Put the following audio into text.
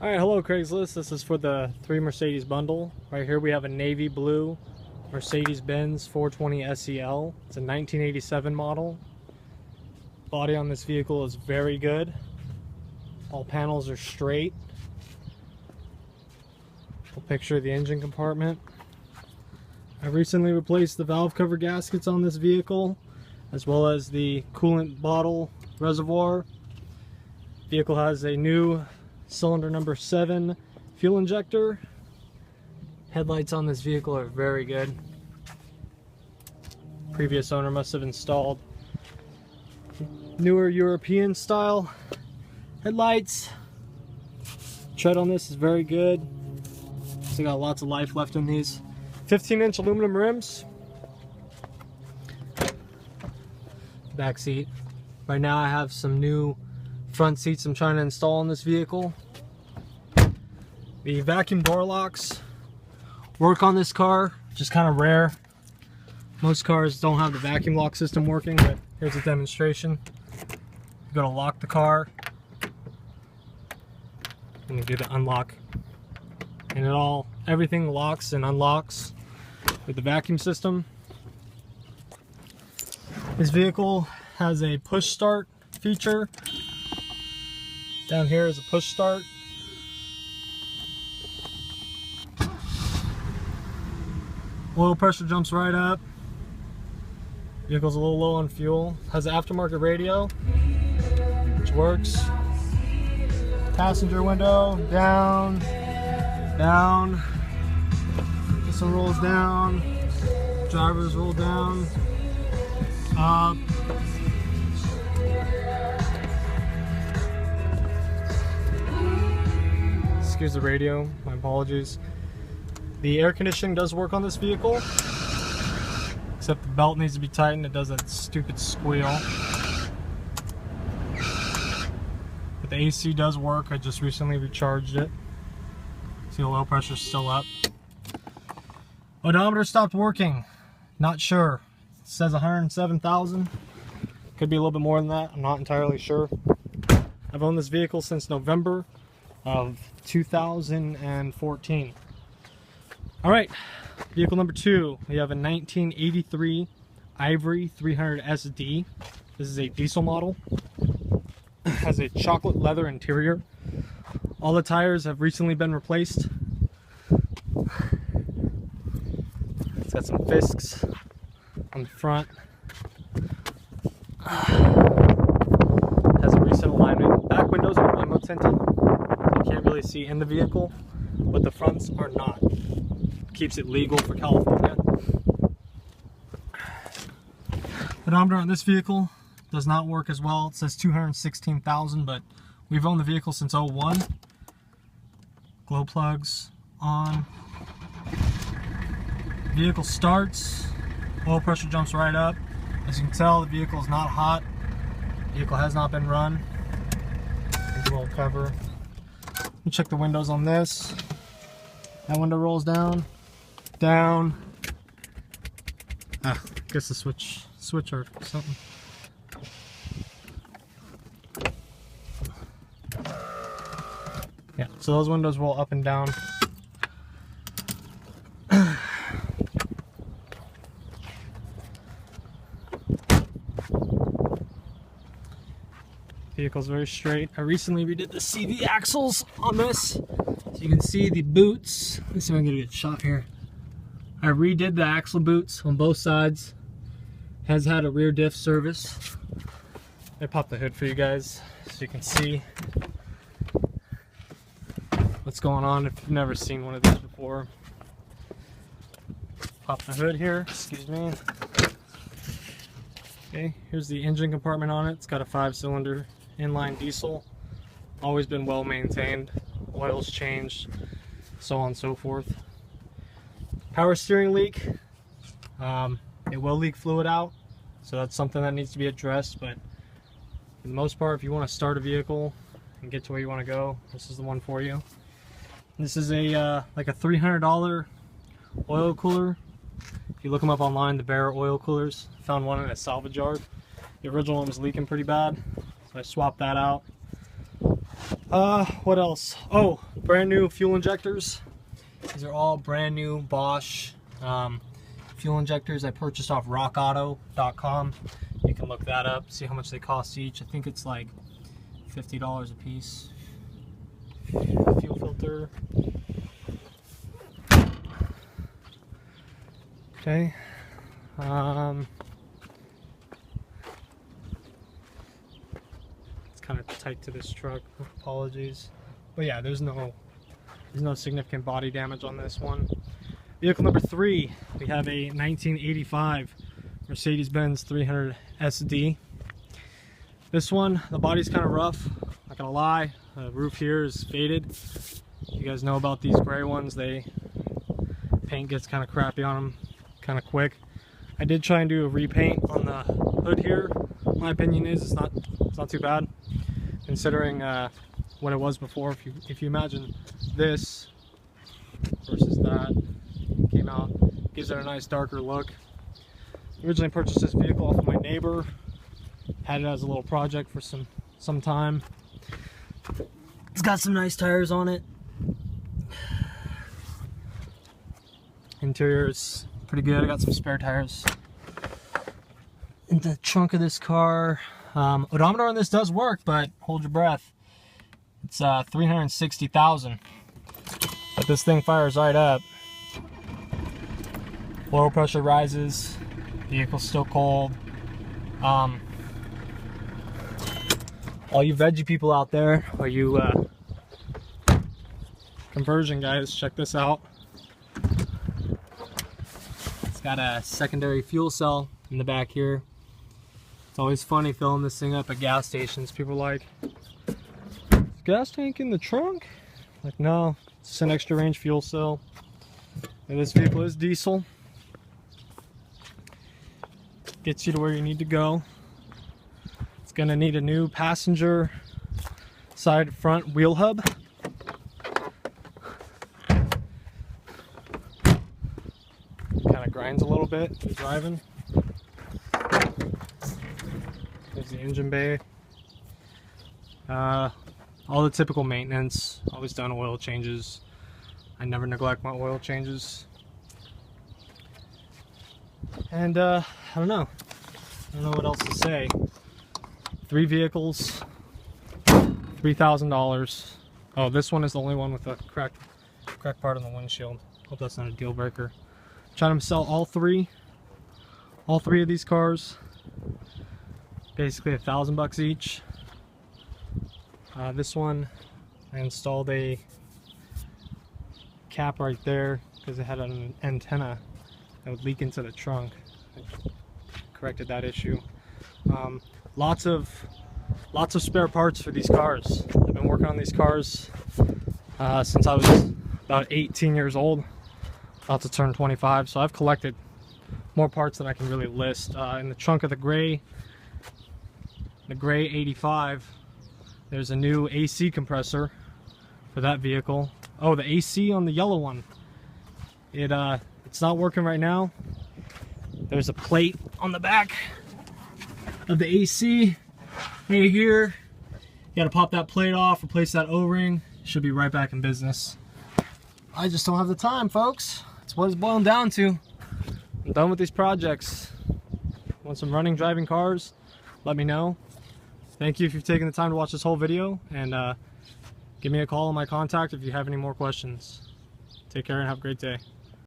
Alright, hello Craigslist. This is for the 3 Mercedes bundle. Right here we have a navy blue Mercedes-Benz 420 SEL. It's a 1987 model. Body on this vehicle is very good. All panels are straight. Full picture of the engine compartment. I recently replaced the valve cover gaskets on this vehicle, as well as the coolant bottle reservoir. Vehicle has a new cylinder number 7 fuel injector. Headlights on this vehicle are very good. Previous owner must have installed newer European style headlights. Tread on this is very good. Still got lots of life left in these. 15-inch aluminum rims. Back seat. Right now I have some new front seats I'm trying to install in this vehicle. The vacuum door locks work on this car, just kind of rare. Most cars don't have the vacuum lock system working, but here's a demonstration. You go to lock the car and you do the unlock, and everything locks and unlocks with the vacuum system. This vehicle has a push start feature. Down here is a push start. Oil pressure jumps right up. Vehicle's a little low on fuel. Has an aftermarket radio, which works. Passenger window, down, down. This one rolls down. Drivers roll down, up. Excuse the radio, my apologies. The air conditioning does work on this vehicle, except the belt needs to be tightened. It does that stupid squeal. But the AC does work. I just recently recharged it. See, the oil pressure's still up. Odometer stopped working. Not sure. It says 107,000. Could be a little bit more than that. I'm not entirely sure. I've owned this vehicle since November of 2014. All right, vehicle number 2. We have a 1983 Ivory 300 SD. This is a diesel model. It has a chocolate leather interior. All the tires have recently been replaced. It's got some Fisks on the front. Has a recent alignment. Back windows are limo tinted. You can't really see in the vehicle, but the fronts are not. Keeps it legal for California. Odometer on this vehicle does not work as well. It says 216,000, but we've owned the vehicle since 01. Glow plugs on. Vehicle starts. Oil pressure jumps right up. As you can tell, the vehicle is not hot. The vehicle has not been run. Here's a little cover. Let me check the windows on this. That window rolls down. Down. I guess the switch or something. Yeah, so those windows roll up and down. Vehicle's very straight. I recently redid the CV axles on this, so you can see the boots. Let's see if I can get a good shot here. I redid the axle boots on both sides. Has had a rear diff service. I popped the hood for you guys so you can see what's going on if you've never seen one of these before. Pop the hood here, excuse me. Okay, here's the engine compartment on it. It's got a 5-cylinder inline diesel. Always been well maintained. Oil's changed, so on and so forth. Power steering leak. It will leak fluid out, so that's something that needs to be addressed, but for the most part, if you want to start a vehicle and get to where you want to go, this is the one for you. This is a like a $300 oil cooler. If you look them up online, the Bear oil coolers. Found one in a salvage yard. The original one was leaking pretty bad, so I swapped that out. What else? Oh, brand new fuel injectors. These are all brand new Bosch fuel injectors I purchased off rockauto.com. You can look that up, see how much they cost each. I think it's like $50 a piece. Fuel filter. Okay. It's kind of tight to this truck. Apologies. But yeah, there's no significant body damage on this one. Vehicle number 3, we have a 1985 Mercedes-Benz 300 SD. This one, the body's kind of rough, not gonna lie. The roof here is faded. You guys know about these gray ones, paint gets kind of crappy on them kind of quick. I did try and do a repaint on the hood here. My opinion is it's not too bad, considering what it was before. If you imagine this versus that, came out, gives it a nice darker look. Originally purchased this vehicle off of my neighbor, had it as a little project for some time. It's got some nice tires on it. Interior is pretty good. I got some spare tires in the trunk of this car. Odometer on this does work, but hold your breath. It's 360,000, but this thing fires right up. Oil pressure rises, vehicle's still cold. All you veggie people out there, or you conversion guys, check this out. It's got a secondary fuel cell in the back here. It's always funny filling this thing up at gas stations. People are like, is gas tank in the trunk? Like, no, it's an extra range fuel cell. And this vehicle is diesel. Gets you to where you need to go. It's gonna need a new passenger side front wheel hub. Kind of grinds a little bit when driving. There's the engine bay. All the typical maintenance. Always done oil changes. I never neglect my oil changes. And I don't know what else to say. 3 vehicles, $3,000. Oh, this one is the only one with a cracked part on the windshield. Hope that's not a deal breaker. Trying to sell all three of these cars. Basically $1,000 each. This one, I installed a cap right there because it had an antenna that would leak into the trunk. I corrected that issue. Lots of spare parts for these cars. I've been working on these cars since I was about 18 years old, about to turn 25. So I've collected more parts than I can really list. In the trunk of the gray 85, there's a new AC compressor for that vehicle. Oh, the AC on the yellow one, it's not working right now. There's a plate on the back of the AC right here. You gotta pop that plate off, replace that O-ring. Should be right back in business. I just don't have the time, folks. That's what it's boiling down to. I'm done with these projects. Want some running, driving cars? Let me know. Thank you if you've taken the time to watch this whole video, and give me a call on my contact if you have any more questions. Take care and have a great day.